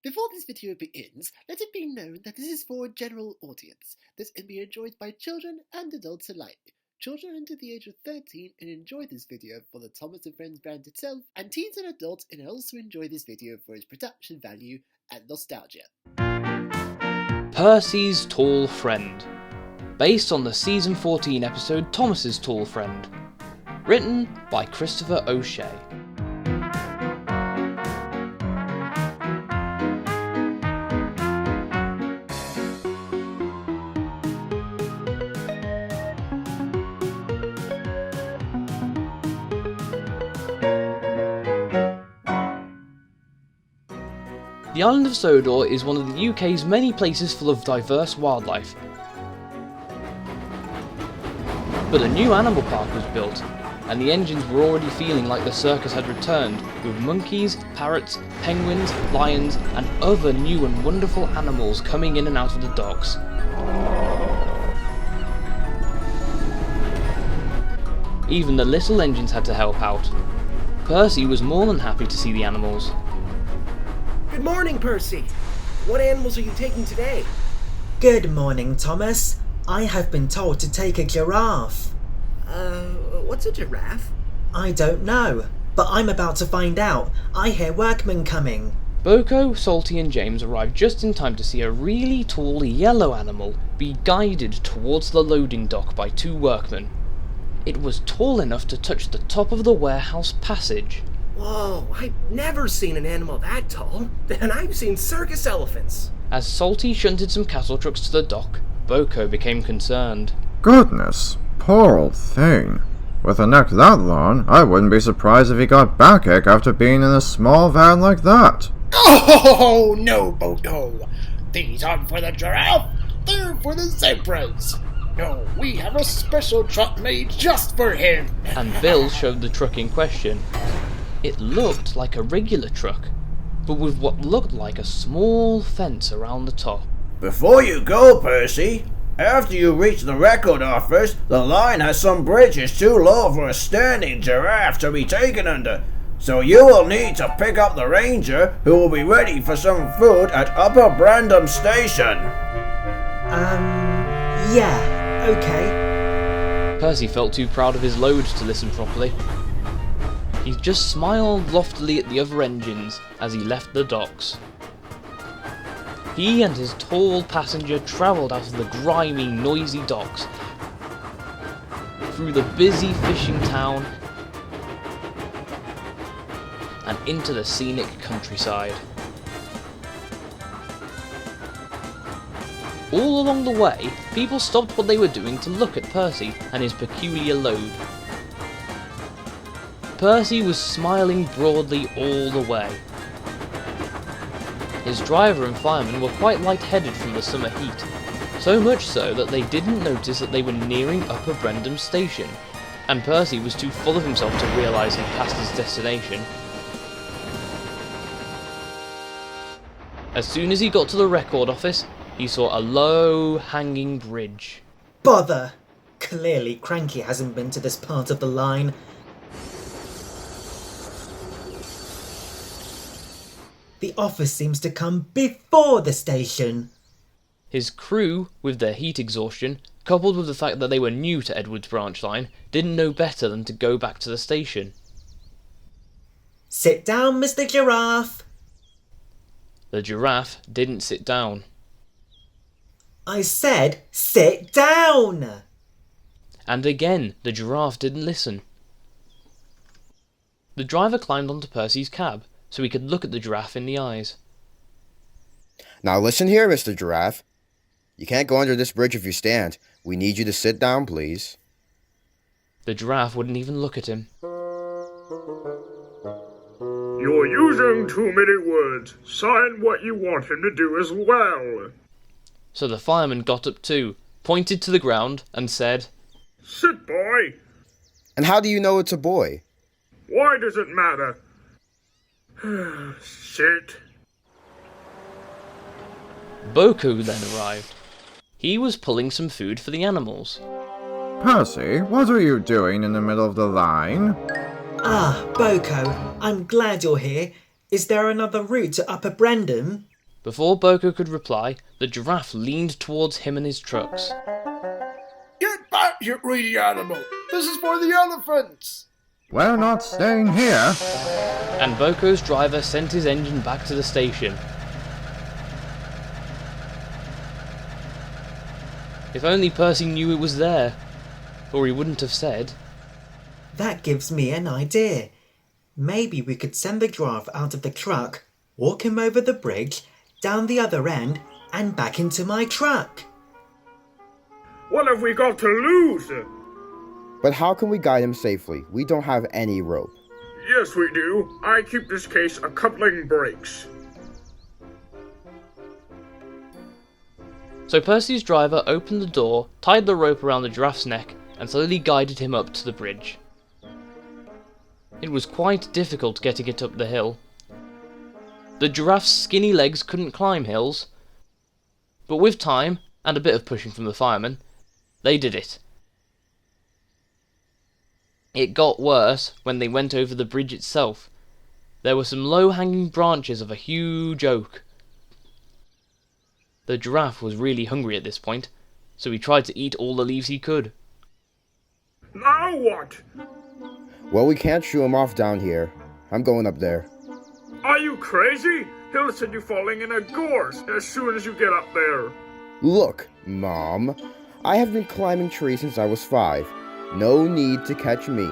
Before this video begins, let it be known that this is for a general audience. This can be enjoyed by children and adults alike. Children under the age of 13 can enjoy this video for the Thomas and Friends brand itself, and teens and adults can also enjoy this video for its production value and nostalgia. Percy's Tall Friend. Based on the Season 14 episode Thomas's Tall Friend. Written by Christopher O'Shea. The island of Sodor is one of the UK's many places full of diverse wildlife. But a new animal park was built, and the engines were already feeling like the circus had returned, with monkeys, parrots, penguins, lions, and other new and wonderful animals coming in and out of the docks. Even the little engines had to help out. Percy was more than happy to see the animals. Good morning, Percy. What animals are you taking today? Good morning, Thomas. I have been told to take a giraffe. What's a giraffe? I don't know, but I'm about to find out. I hear workmen coming. BoCo, Salty and James arrived just in time to see a really tall yellow animal be guided towards the loading dock by two workmen. It was tall enough to touch the top of the warehouse passage. Whoa, I've never seen an animal that tall. And I've seen circus elephants. As Salty shunted some cattle trucks to the dock, BoCo became concerned. Goodness, poor old thing. With a neck that long, I wouldn't be surprised if he got backache after being in a small van like that. Oh, no, BoCo. These aren't for the giraffe, they're for the zebras. No, we have a special truck made just for him. And Bill showed the truck in question. It looked like a regular truck, but with what looked like a small fence around the top. Before you go, Percy, after you reach the record office, the line has some bridges too low for a standing giraffe to be taken under, so you will need to pick up the ranger, who will be ready for some food at Upper Brandham Station. Yeah, okay. Percy felt too proud of his load to listen properly. He just smiled loftily at the other engines as he left the docks. He and his tall passenger travelled out of the grimy, noisy docks, through the busy fishing town, and into the scenic countryside. All along the way, people stopped what they were doing to look at Percy and his peculiar load. Percy was smiling broadly all the way. His driver and fireman were quite light-headed from the summer heat, so much so that they didn't notice that they were nearing Upper Brandham Station, and Percy was too full of himself to realise he'd passed his destination. As soon as he got to the record office, he saw a low, hanging bridge. Bother! Clearly Cranky hasn't been to this part of the line. The office seems to come before the station. His crew, with their heat exhaustion, coupled with the fact that they were new to Edward's branch line, didn't know better than to go back to the station. Sit down, Mr. Giraffe. The giraffe didn't sit down. I said, sit down! And again, the giraffe didn't listen. The driver climbed onto Percy's cab, so he could look at the giraffe in the eyes. Now listen here, Mr. Giraffe. You can't go under this bridge if you stand. We need you to sit down, please. The giraffe wouldn't even look at him. You're using too many words. Sign what you want him to do as well. So the fireman got up too, pointed to the ground, and said, Sit, boy. And how do you know it's a boy? Why does it matter? Sit. BoCo then arrived. He was pulling some food for the animals. Percy, what are you doing in the middle of the line? Ah, BoCo, I'm glad you're here. Is there another route to Upper Brandham? Before BoCo could reply, the giraffe leaned towards him and his trucks. Get back, you greedy animal! This is for the elephants! We're not staying here. And BoCo's driver sent his engine back to the station. If only Percy knew it was there, or he wouldn't have said. That gives me an idea. Maybe we could send the giraffe out of the truck, walk him over the bridge, down the other end, and back into my truck. What have we got to lose? But how can we guide him safely? We don't have any rope. Yes, we do. I keep this case a coupling brakes. So Percy's driver opened the door, tied the rope around the giraffe's neck, and slowly guided him up to the bridge. It was quite difficult getting it up the hill. The giraffe's skinny legs couldn't climb hills, but with time, and a bit of pushing from the fireman, they did it. It got worse when they went over the bridge itself. There were some low-hanging branches of a huge oak. The giraffe was really hungry at this point, so he tried to eat all the leaves he could. Now what? Well, we can't shoo him off down here. I'm going up there. Are you crazy? He'll send you falling in a gorse as soon as you get up there. Look, Mom. I have been climbing trees since I was 5. No need to catch me.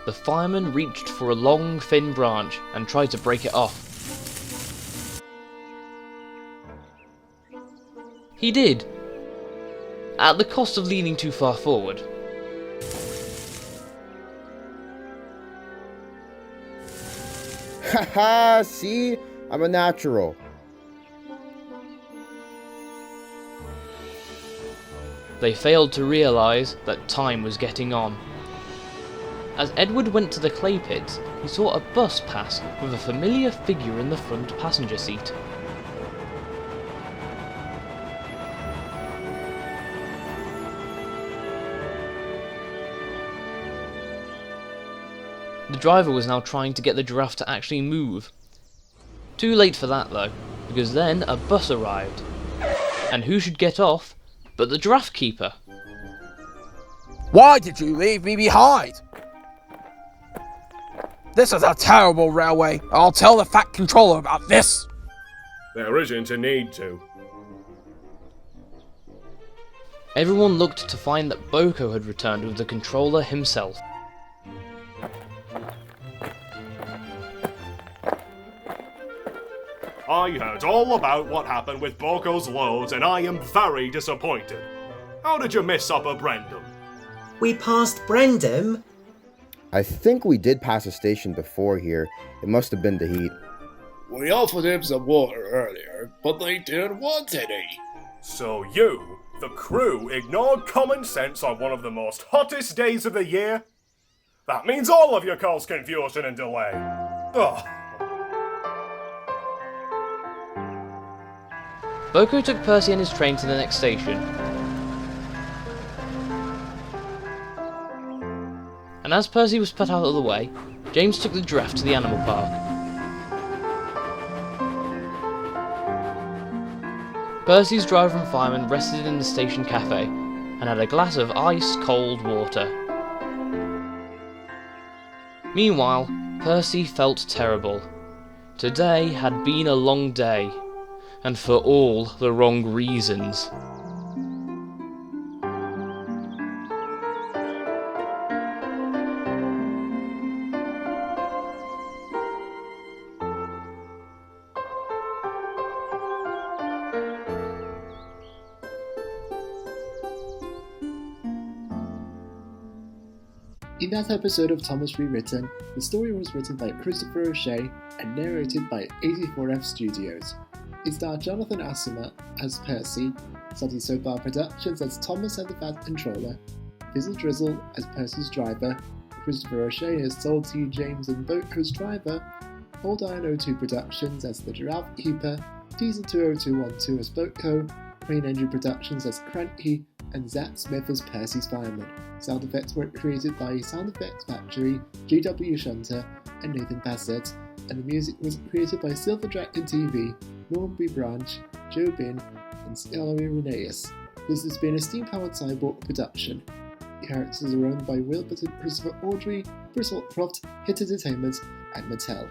The fireman reached for a long, thin branch and tried to break it off. He did, at the cost of leaning too far forward. Haha, see? I'm a natural. They failed to realise that time was getting on. As Edward went to the clay pits, he saw a bus pass with a familiar figure in the front passenger seat. The driver was now trying to get the giraffe to actually move. Too late for that though, because then a bus arrived. And who should get off but the Giraffe Keeper? Why did you leave me behind? This is a terrible railway. I'll tell the Fat Controller about this. There isn't a need to. Everyone looked to find that BoCo had returned with the controller himself. I heard all about what happened with BoCo's loads and I am very disappointed. How did you miss up at Brendam? We passed Brendam? I think we did pass a station before here. It must have been the heat. We offered him some water earlier, but they didn't want any. So you, the crew, ignored common sense on one of the most hottest days of the year? That means all of you cause confusion and delay. Ugh. BoCo took Percy and his train to the next station. And as Percy was put out of the way, James took the giraffe to the animal park. Percy's driver and fireman rested in the station cafe and had a glass of ice-cold water. Meanwhile, Percy felt terrible. Today had been a long day, and for all the wrong reasons. In that episode of Thomas Rewritten, the story was written by Christopher O'Shea and narrated by 84F Studios. It starred Jonathan Asuma as Percy, Sunny Soap Bar Productions as Thomas and the Fat Controller, Fizzle Drizzle as Percy's driver, Christopher O'Shea as Salty James and BoCo's driver, Old Iron 02 Productions as the Giraffe Keeper, Diesel 20212 as BoCo, Crane Engine Productions as Cranky, and ZackSmith as Percy's Fireman. Sound effects were created by Sound Effects Factory, GW Shunter, and Nathan Bassett, and the music was created by Silver Dragon TV, NorrambyBranch, Joe Bin, and Miscellaneous. This has been a Steam-Powered-Cyborg production. The characters are owned by Wilburton, Christopher Audrey, Bristlecroft, Hit Entertainment, and Mattel.